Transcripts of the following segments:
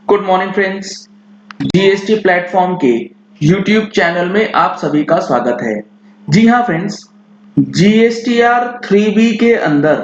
Good morning friends. GST platform के YouTube channel में आप सभी का स्वागत है। जी हाँ फ्रेंड्स, जीएसटीआर 3B के अंदर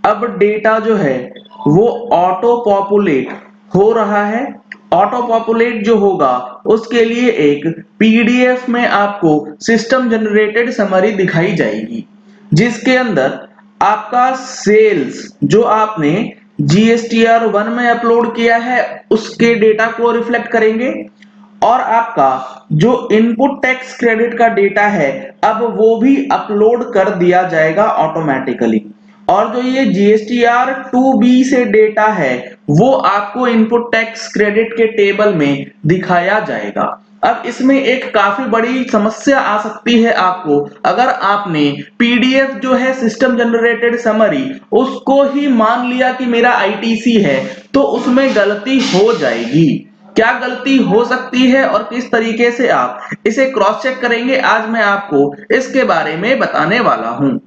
अब डेटा जो है वो ऑटो पॉपुलेट हो रहा है। ऑटो पॉपुलेट जो होगा उसके लिए एक पीडीएफ में आपको सिस्टम जनरेटेड समरी दिखाई जाएगी, जिसके अंदर आपका सेल्स जो आपने जीएसटीआर 1 में अपलोड किया है उसके डेटा को रिफ्लेक्ट करेंगे, और आपका जो इनपुट टैक्स क्रेडिट का डेटा है अब वो भी अपलोड कर दिया जाएगा ऑटोमेटिकली। और जो ये जीएसटीआर 2B से डेटा है वो आपको इनपुट टैक्स क्रेडिट के टेबल में दिखाया जाएगा। अब इसमें एक काफी बड़ी समस्या आ सकती है आपको, अगर आपने पीडीएफ जो है सिस्टम जनरेटेड समरी उसको ही मान लिया कि मेरा आईटीसी है, तो उसमें गलती हो जाएगी। क्या गलती हो सकती है और किस तरीके से आप इसे क्रॉस चेक करेंगे, आज मैं आपको इसके बारे में बताने वाला हूं।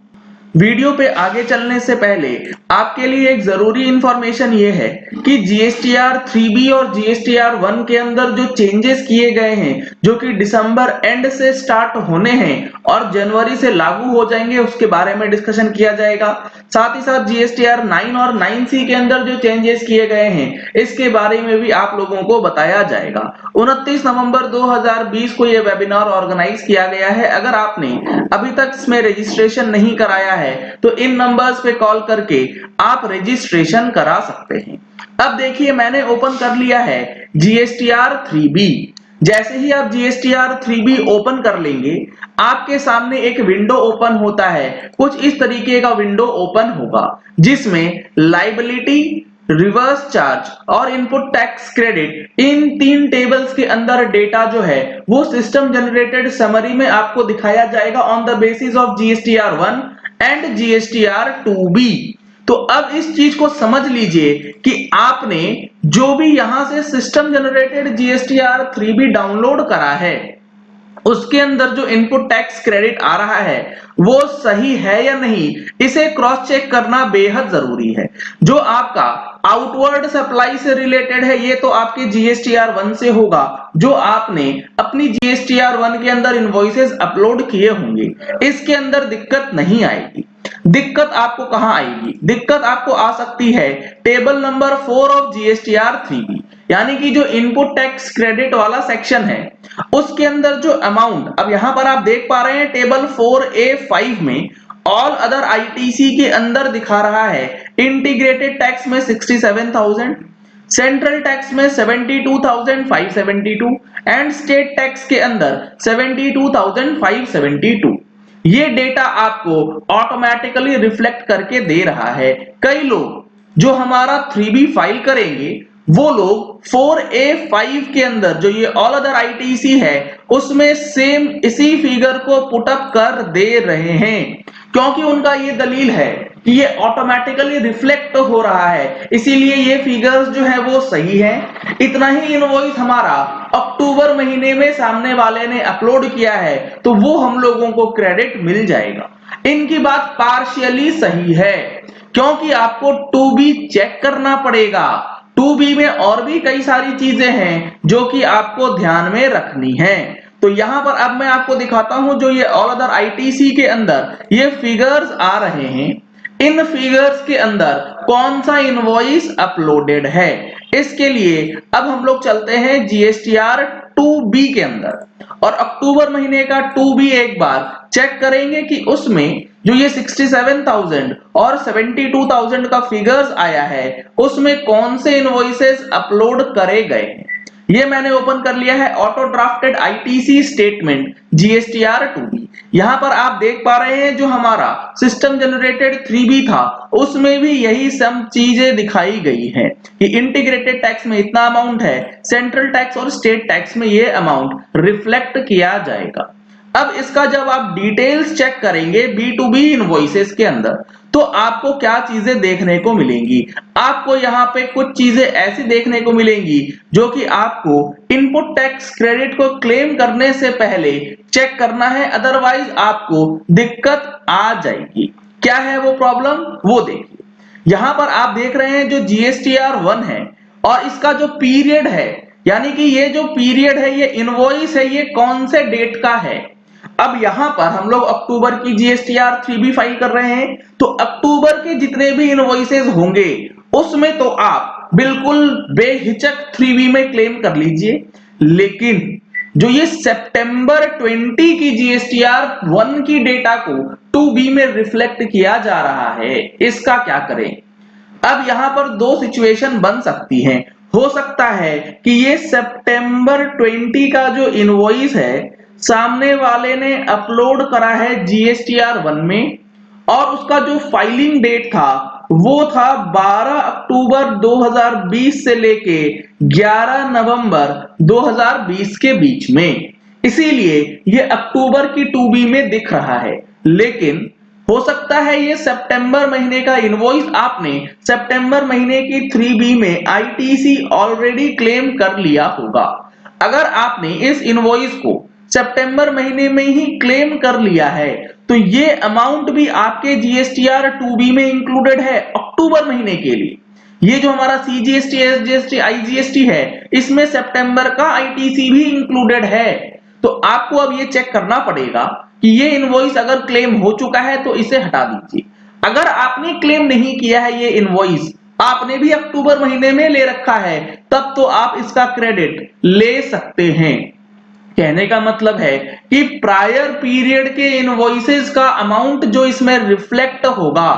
वीडियो पे आगे चलने से पहले आपके लिए एक जरूरी इंफॉर्मेशन ये है कि जीएसटीआर 3B और जीएसटीआर 1 के अंदर जो चेंजेस किए गए हैं, जो कि दिसंबर एंड से स्टार्ट होने हैं और जनवरी से लागू हो जाएंगे, उसके बारे में डिस्कशन किया जाएगा। साथ ही साथ जीएसटीआर 9 और 9C के अंदर जो चेंजेस किए गए हैं इसके बारे में भी आप लोगों को बताया जाएगा। 29 नवंबर 2020 को यह वेबिनार ऑर्गेनाइज किया गया है। अगर आपने अभी तक इसमें रजिस्ट्रेशन नहीं कराया है तो इन नंबर्स पे कॉल करके आप रजिस्ट्रेशन करा सकते हैं। अब देखिए, मैंने ओपन कर लिया है जीएसटीआर 3B। जैसे ही आप जीएसटीआर 3B ओपन कर लेंगे, आपके सामने एक विंडो ओपन होता है। कुछ इस तरीके का विंडो ओपन होगा जिसमें लायबिलिटी, रिवर्स चार्ज और इनपुट टैक्स क्रेडिट, इन तीन टेबल्स के अंदर डेटा जो है वो सिस्टम जनरेटेड समरी में आपको दिखाया जाएगा on the basis of GSTR 1 and GSTR 2B। तो अब इस चीज को समझ लीजिए कि आपने जो भी यहां से system generated GSTR 3B download करा है उसके अंदर जो इनपुट टैक्स क्रेडिट आ रहा है वो सही है या नहीं, इसे क्रॉस चेक करना बेहद जरूरी है। जो आपका आउटवर्ड सप्लाई से रिलेटेड है ये तो आपके जीएसटीआर 1 से होगा, जो आपने अपनी जीएसटीआर 1 के अंदर इनवॉइसेस अपलोड किए होंगे, इसके अंदर दिक्कत नहीं आएगी। दिक्कत आपको कहां आएगी? दिक्कत आपको आ सकती है table number 4 of GSTR 3B, यानी कि जो इनपुट टैक्स क्रेडिट वाला सेक्शन है उसके अंदर जो अमाउंट, अब यहां पर आप देख पा रहे हैं टेबल 4A5 में ऑल अदर आईटीसी के अंदर दिखा रहा है इंटीग्रेटेड टैक्स में 67,000, सेंट्रल टैक्स में 72,572 एंड स्टेट टैक्स के अंदर 72,572। ये डेटा आपको ऑटोमेटिकली रिफ्लेक्ट करके दे रहा है। कई लोग जो हमारा 3B फाइल करेंगे वो लोग 4A5 के अंदर जो ये ऑल अदर आईटीसी है उसमें सेम इसी फिगर को पुट अप कर दे रहे हैं, क्योंकि उनका ये दलील है कि ये ऑटोमेटिकली रिफ्लेक्ट हो रहा है, इसीलिए ये फिगर्स जो है वो सही है। इतना ही इनवॉइस हमारा अक्टूबर महीने में सामने वाले ने अपलोड किया है तो वो हम लोगों को क्रेडिट मिल जाएगा। इनकी बात पार्शियली सही है, क्योंकि आपको 2B चेक करना पड़ेगा। 2B में और भी कई सारी चीजें हैं जो कि आपको ध्यान में रखनी है। तो यहां पर अब मैं आपको दिखाता हूं जो ये ऑल अदर आईटीसी के अंदर ये फिगर्स आ रहे हैं, इन फिगर्स के अंदर कौन सा इनवॉइस अपलोडेड है। इसके लिए अब हम लोग चलते हैं जीएसटीआर 2B के अंदर और अक्टूबर महीने का 2B एक बार चेक करेंगे कि उसमें जो ये 67,000 और 72,000 का फिगर्स आया है उसमें कौन से इनवॉइसेस अपलोड करे गए हैं। ये मैंने ओपन कर लिया है auto drafted ITC statement GSTR 2B। यहां पर आप देख पा रहे हैं जो हमारा सिस्टम जनरेटेड 3B था उसमें भी यही सब चीजें दिखाई गई हैं कि इंटीग्रेटेड टैक्स में इतना अमाउंट है, सेंट्रल टैक्स और स्टेट टैक्स में ये अमाउंट रिफ्लेक्ट किया जाएगा। अब इसका जब आप डिटेल्स चेक करेंगे B2B इनवॉइसेस के अंदर तो आपको क्या चीजें देखने को मिलेंगी। आपको यहाँ पे कुछ चीजें ऐसी देखने को मिलेंगी जो कि आपको इनपुट टैक्स क्रेडिट को क्लेम करने से पहले चेक करना है, अदरवाइज आपको दिक्कत आ जाएगी। क्या है वो प्रॉब्लम, वो देखिए। यहां पर आप देख रहे हैं जो जीएसटीआर 1 है और इसका जो पीरियड है, यानी कि ये जो पीरियड है, ये इनवॉइस है, ये कौन से डेट का है। अब यहां पर हम लोग अक्टूबर की जीएसटीआर 3B फाइल कर रहे हैं, तो अक्टूबर के जितने भी इनवॉइसेस होंगे उसमें तो आप बिल्कुल बेहिचक 3B में क्लेम कर लीजिए। लेकिन जो ये सितंबर 20 की जीएसटीआर 1 की डेटा को 2B में रिफ्लेक्ट किया जा रहा है, इसका क्या करें। अब यहां पर दो सिचुएशन बन सकती हैं। हो सकता है कि ये सितंबर 20 का जो इनवॉइस है सामने वाले ने अपलोड करा है जीएसटीआर 1 में, और उसका जो फाइलिंग डेट था वो था 12 अक्टूबर 2020 से लेके 11 नवंबर 2020 के बीच में। इसीलिए ये अक्टूबर की 2B में दिख रहा है। लेकिन हो सकता है ये सितंबर महीने का इनवॉइस आपने सितंबर महीने की 3B में आईटीसी ऑलरेडी क्लेम कर लिया होगा। अगर आपने इस इनवॉइस को सितंबर महीने में ही क्लेम कर लिया है तो ये अमाउंट भी आपके जीएसटीआर 2B में इंक्लूडेड है अक्टूबर महीने के लिए। ये जो हमारा सीजीएसटी, एसजीएसटी, आईजीएसटी है, इसमें सितंबर का आईटीसी भी इंक्लूडेड है। तो आपको अब ये चेक करना पड़ेगा कि ये इनवॉइस अगर क्लेम हो चुका है तो इसे हटा दीजिए। अगर आपने क्लेम नहीं किया है ये इनवॉइस, आपने भी अक्टूबर महीने में ले रखा है, तब तो आप इसका क्रेडिट ले सकते हैं। कहने का मतलब है कि प्रायर पीरियड के इनवॉइसेस का अमाउंट जो इसमें रिफ्लेक्ट होगा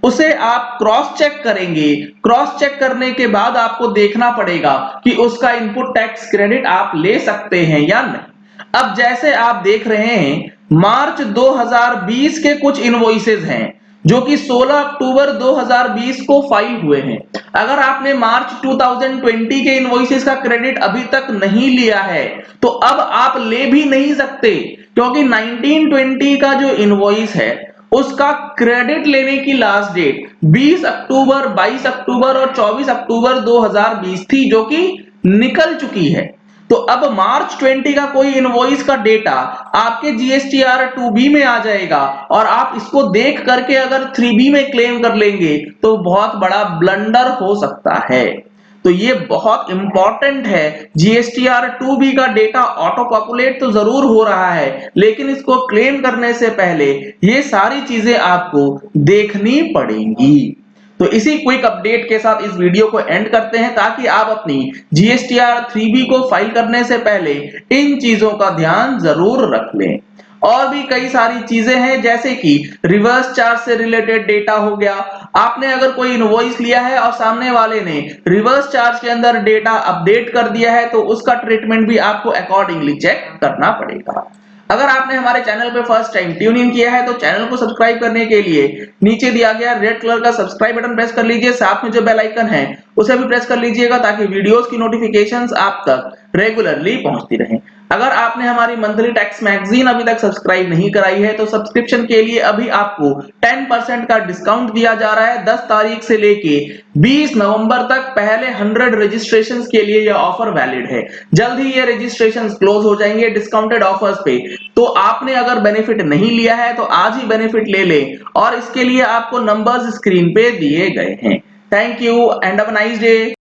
उसे आप क्रॉस चेक करेंगे। क्रॉस चेक करने के बाद आपको देखना पड़ेगा कि उसका इनपुट टैक्स क्रेडिट आप ले सकते हैं या नहीं। अब जैसे आप देख रहे हैं मार्च 2020 के कुछ इनवॉइसेस हैं जो कि 16 अक्टूबर 2020 को फाइल हुए हैं। अगर आपने मार्च 2020 के इनवॉइसेस का क्रेडिट अभी तक नहीं लिया है तो अब आप ले भी नहीं सकते, क्योंकि 1920 का जो इनवॉइस है उसका क्रेडिट लेने की लास्ट डेट 20 अक्टूबर, 22 अक्टूबर और 24 अक्टूबर 2020 थी, जो कि निकल चुकी है। तो अब मार्च 20 का कोई इनवॉइस का डेटा आपके जीएसटीआर 2B में आ जाएगा और आप इसको देख करके अगर 3B में क्लेम कर लेंगे तो बहुत बड़ा ब्लंडर हो सकता है। तो ये बहुत इंपॉर्टेंट है। जीएसटीआर 2B का डेटा ऑटो पॉपुलेट तो जरूर हो रहा है, लेकिन इसको क्लेम करने से पहले ये सारी चीजें आपको देखनी पड़ेंगी। तो इसी क्विक अपडेट के साथ इस वीडियो को एंड करते हैं, ताकि आप अपनी जीएसटीआर 3B को फाइल करने से पहले इन चीजों का ध्यान जरूर रख लें। और भी कई सारी चीजें हैं, जैसे कि रिवर्स चार्ज से रिलेटेड डेटा हो गया। आपने अगर कोई इनवॉइस लिया है और सामने वाले ने रिवर्स चार्ज के अंदर डेटा अपडेट कर दिया है तो उसका ट्रीटमेंट भी आपको अकॉर्डिंगली चेक करना पड़ेगा। अगर आपने हमारे चैनल पे फर्स्ट टाइम ट्यून इन किया है तो चैनल को सब्सक्राइब करने के लिए नीचे दिया गया रेड कलर का सब्सक्राइब बटन प्रेस कर लीजिए। साथ में जो बेल आइकन है उसे भी प्रेस कर लीजिएगा, ताकि वीडियोस की नोटिफिकेशंस आप तक रेगुलरली पहुंचती रहें। अगर आपने हमारी मंथली टैक्स मैगजीन अभी तक सब्सक्राइब नहीं कराई है तो सब्सक्रिप्शन के लिए अभी आपको 10% का डिस्काउंट दिया जा रहा है। 10 तारीख से लेके 20 नवंबर तक पहले 100 रजिस्ट्रेशंस के लिए यह ऑफर वैलिड है। जल्द ही ये रजिस्ट्रेशंस क्लोज हो जाएंगे डिस्काउंटेड ऑफर्स पे। तो आपने अगर बेनिफिट नहीं लिया है तो आज ही बेनिफिट ले लें, और इसके लिए आपको नंबर्स स्क्रीन पे दिए गए हैं। Thank you and have a nice day.